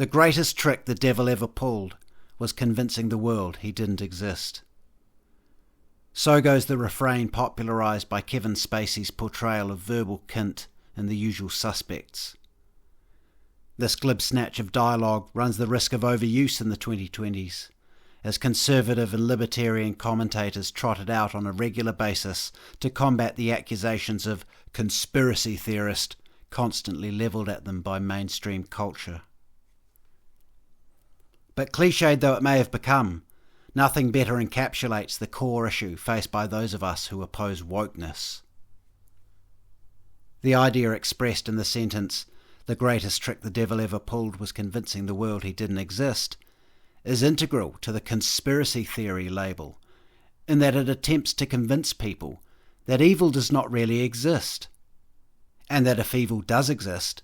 The greatest trick the devil ever pulled was convincing the world he didn't exist. So goes the refrain popularised by Kevin Spacey's portrayal of Verbal Kint in The Usual Suspects. This glib snatch of dialogue runs the risk of overuse in the 2020s, as conservative and libertarian commentators trot it out on a regular basis to combat the accusations of conspiracy theorist constantly levelled at them by mainstream culture. But cliched though it may have become, nothing better encapsulates the core issue faced by those of us who oppose wokeness. The idea expressed in the sentence, "The greatest trick the devil ever pulled was convincing the world he didn't exist," is integral to the conspiracy theory label, in that it attempts to convince people that evil does not really exist, and that if evil does exist,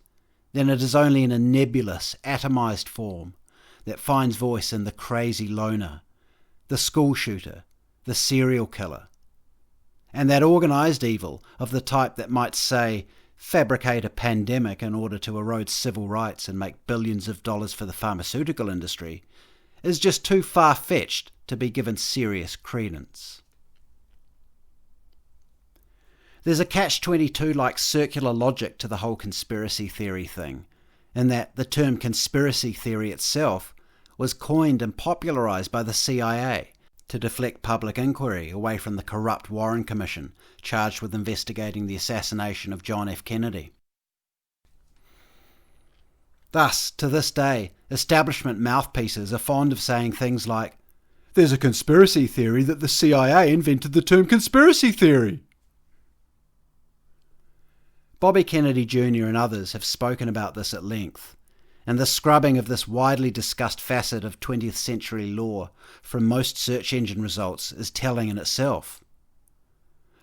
then it is only in a nebulous, atomised form that finds voice in the crazy loner, the school shooter, the serial killer, and that organised evil of the type that might, say, fabricate a pandemic in order to erode civil rights and make billions of dollars for the pharmaceutical industry, is just too far-fetched to be given serious credence. There's a catch-22-like circular logic to the whole conspiracy theory thing, in that the term conspiracy theory itself was coined and popularised by the CIA to deflect public inquiry away from the corrupt Warren Commission charged with investigating the assassination of John F. Kennedy. Thus, to this day, establishment mouthpieces are fond of saying things like, "There's a conspiracy theory that the CIA invented the term conspiracy theory." Bobby Kennedy Jr. and others have spoken about this at length, and the scrubbing of this widely discussed facet of 20th century law from most search engine results is telling in itself.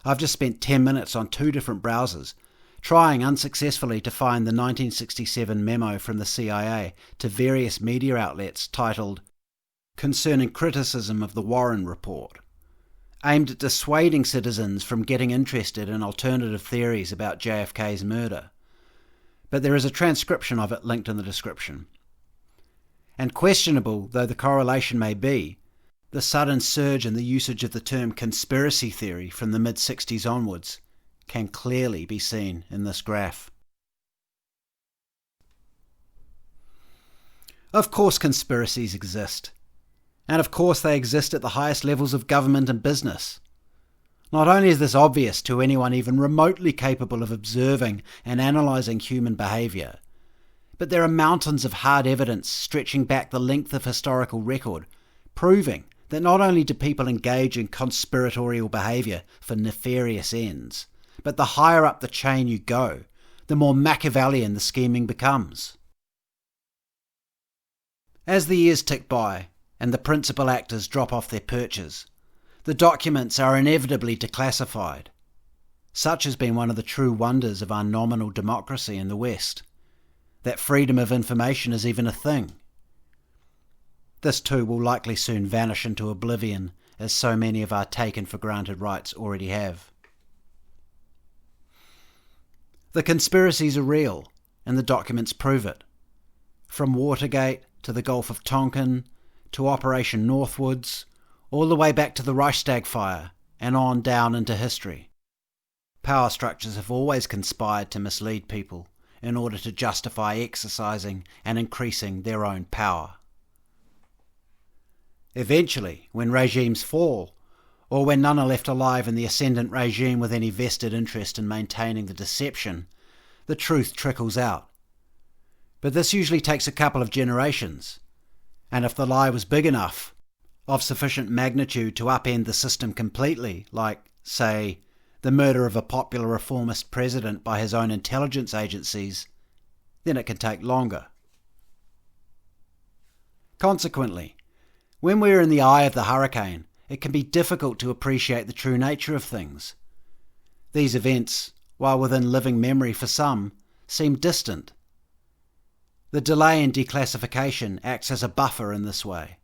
I've just spent 10 minutes on 2 different browsers, trying unsuccessfully to find the 1967 memo from the CIA to various media outlets titled "Concerning Criticism of the Warren Report," aimed at dissuading citizens from getting interested in alternative theories about JFK's murder. But there is a transcription of it linked in the description. And questionable though the correlation may be, the sudden surge in the usage of the term conspiracy theory from the mid-60s onwards can clearly be seen in this graph. Of course conspiracies exist, and of course they exist at the highest levels of government and business. Not only is this obvious to anyone even remotely capable of observing and analysing human behaviour, but there are mountains of hard evidence stretching back the length of historical record, proving that not only do people engage in conspiratorial behaviour for nefarious ends, but the higher up the chain you go, the more Machiavellian the scheming becomes. As the years tick by, and the principal actors drop off their perches, the documents are inevitably declassified. Such has been one of the true wonders of our nominal democracy in the West, that freedom of information is even a thing. This too will likely soon vanish into oblivion, as so many of our taken-for-granted rights already have. The conspiracies are real, and the documents prove it. From Watergate to the Gulf of Tonkin, to Operation Northwoods, all the way back to the Reichstag fire, and on down into history. Power structures have always conspired to mislead people in order to justify exercising and increasing their own power. Eventually, when regimes fall, or when none are left alive in the ascendant regime with any vested interest in maintaining the deception, the truth trickles out. But this usually takes a couple of generations, and if the lie was big enough, of sufficient magnitude to upend the system completely, like, say, the murder of a popular reformist president by his own intelligence agencies, then it can take longer. Consequently, when we're in the eye of the hurricane, it can be difficult to appreciate the true nature of things. These events, while within living memory for some, seem distant. The delay in declassification acts as a buffer in this way.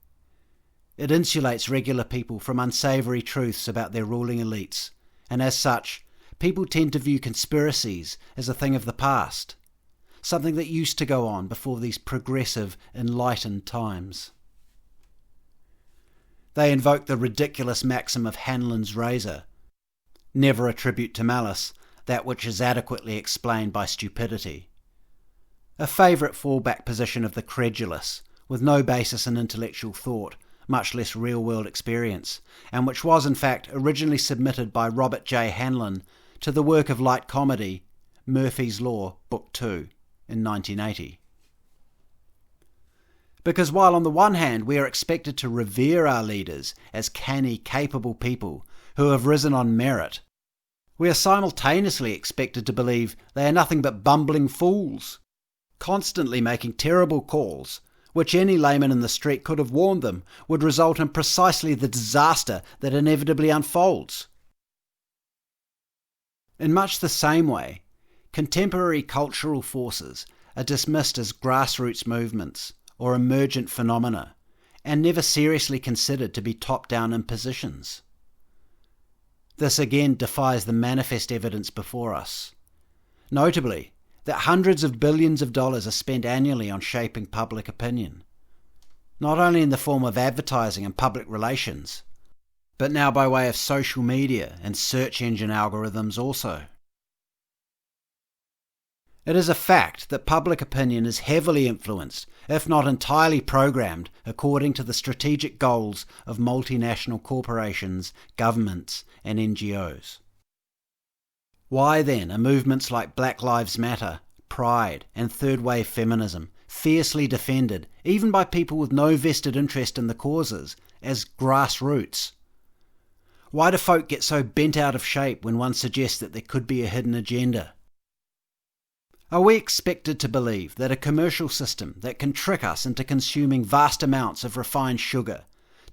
It insulates regular people from unsavoury truths about their ruling elites, and as such, people tend to view conspiracies as a thing of the past, something that used to go on before these progressive, enlightened times. They invoke the ridiculous maxim of Hanlon's razor: never attribute to malice that which is adequately explained by stupidity. A favourite fallback position of the credulous, with no basis in intellectual thought, much less real-world experience, and which was in fact originally submitted by Robert J. Hanlon to the work of light comedy Murphy's Law, Book 2, in 1980. Because while on the one hand we are expected to revere our leaders as canny, capable people who have risen on merit, we are simultaneously expected to believe they are nothing but bumbling fools, constantly making terrible calls, which any layman in the street could have warned them would result in precisely the disaster that inevitably unfolds. In much the same way, contemporary cultural forces are dismissed as grassroots movements or emergent phenomena, and never seriously considered to be top-down impositions. This again defies the manifest evidence before us. Notably, that hundreds of billions of dollars are spent annually on shaping public opinion, not only in the form of advertising and public relations, but now by way of social media and search engine algorithms also. It is a fact that public opinion is heavily influenced, if not entirely programmed, according to the strategic goals of multinational corporations, governments, and NGOs. Why then are movements like Black Lives Matter, Pride, and third wave feminism fiercely defended, even by people with no vested interest in the causes, as grassroots? Why do folk get so bent out of shape when one suggests that there could be a hidden agenda? Are we expected to believe that a commercial system that can trick us into consuming vast amounts of refined sugar,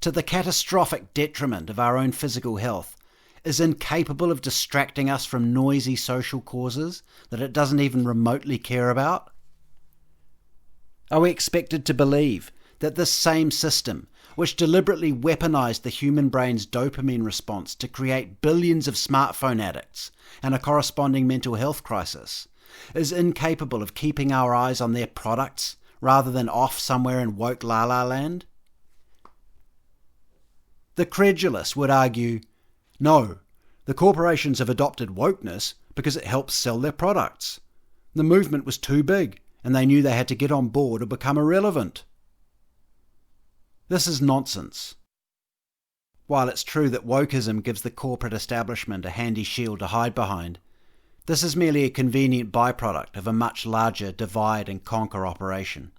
to the catastrophic detriment of our own physical health, is incapable of distracting us from noisy social causes that it doesn't even remotely care about? Are we expected to believe that this same system, which deliberately weaponized the human brain's dopamine response to create billions of smartphone addicts and a corresponding mental health crisis, is incapable of keeping our eyes on their products rather than off somewhere in woke la-la land? The credulous would argue, no, the corporations have adopted wokeness because it helps sell their products. The movement was too big and they knew they had to get on board or become irrelevant. This is nonsense. While it's true that wokeism gives the corporate establishment a handy shield to hide behind, this is merely a convenient byproduct of a much larger divide and conquer operation.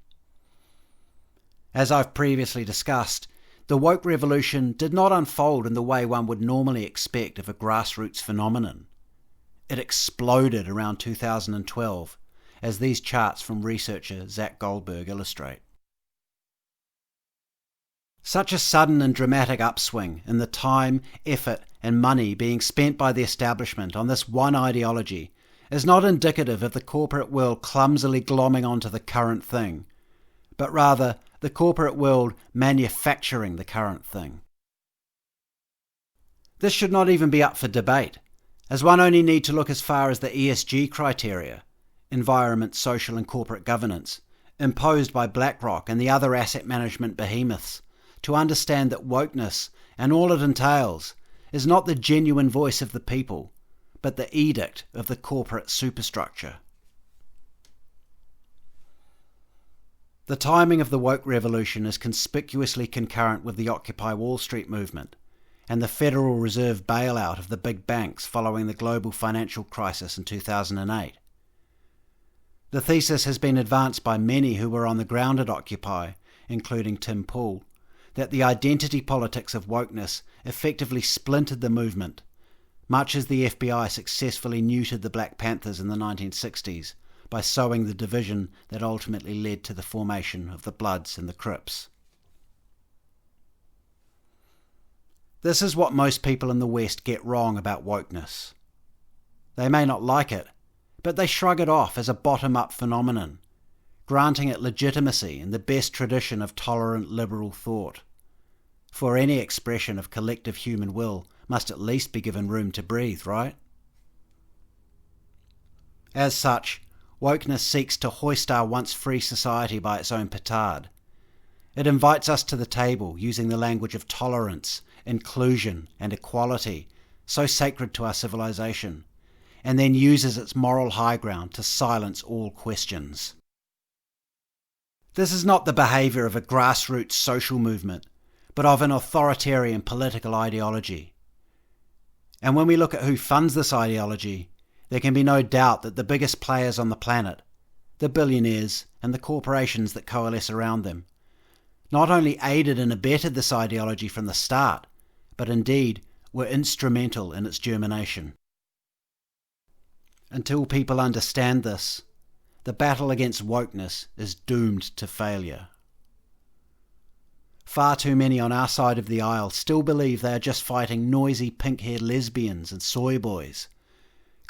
As I've previously discussed, the woke revolution did not unfold in the way one would normally expect of a grassroots phenomenon. It exploded around 2012, as these charts from researcher Zach Goldberg illustrate. Such a sudden and dramatic upswing in the time, effort, and money being spent by the establishment on this one ideology is not indicative of the corporate world clumsily glomming onto the current thing, but rather the corporate world manufacturing the current thing. This should not even be up for debate, as one only need to look as far as the ESG criteria, environment, social and corporate governance, imposed by BlackRock and the other asset management behemoths, to understand that wokeness and all it entails is not the genuine voice of the people, but the edict of the corporate superstructure. The timing of the woke revolution is conspicuously concurrent with the Occupy Wall Street movement and the Federal Reserve bailout of the big banks following the global financial crisis in 2008. The thesis has been advanced by many who were on the ground at Occupy, including Tim Pool, that the identity politics of wokeness effectively splintered the movement, much as the FBI successfully neutered the Black Panthers in the 1960s by sowing the division that ultimately led to the formation of the Bloods and the Crips. This is what most people in the West get wrong about wokeness. They may not like it, but they shrug it off as a bottom-up phenomenon, granting it legitimacy in the best tradition of tolerant liberal thought. For any expression of collective human will must at least be given room to breathe, right? As such, Wokeness seeks to hoist our once free society by its own petard. It invites us to the table using the language of tolerance, inclusion, and equality, so sacred to our civilization, and then uses its moral high ground to silence all questions. This is not the behaviour of a grassroots social movement, but of an authoritarian political ideology. And when we look at who funds this ideology, there can be no doubt that the biggest players on the planet, the billionaires and the corporations that coalesce around them, not only aided and abetted this ideology from the start, but indeed were instrumental in its germination. Until people understand this, the battle against wokeness is doomed to failure. Far too many on our side of the aisle still believe they are just fighting noisy pink-haired lesbians and soy boys,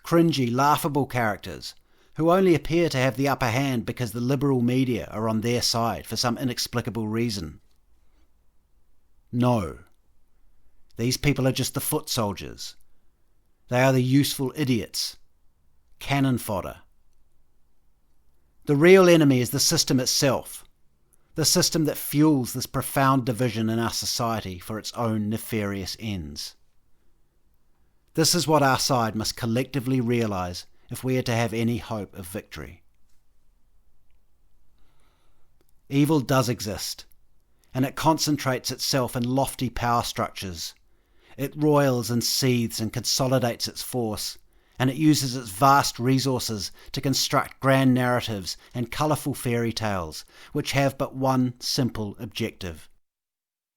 cringy, laughable characters who only appear to have the upper hand because the liberal media are on their side for some inexplicable reason. No. These people are just the foot soldiers. They are the useful idiots, cannon fodder. The real enemy is the system itself, the system that fuels this profound division in our society for its own nefarious ends. This is what our side must collectively realise if we are to have any hope of victory. Evil does exist, and it concentrates itself in lofty power structures. It roils and seethes and consolidates its force, and it uses its vast resources to construct grand narratives and colourful fairy tales which have but one simple objective: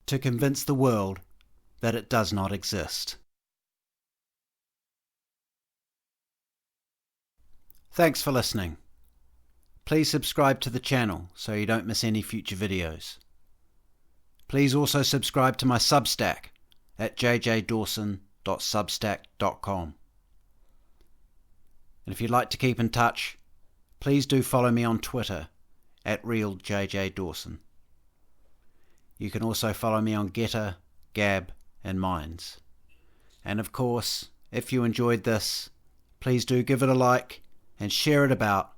to convince the world that it does not exist. Thanks for listening. Please subscribe to the channel so you don't miss any future videos. Please also subscribe to my Substack at jjdawson.substack.com. And if you'd like to keep in touch, please do follow me on Twitter at RealJJDawson. You can also follow me on Getter, Gab and Minds. And of course, if you enjoyed this, please do give it a like and share it about,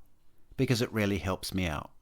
because it really helps me out.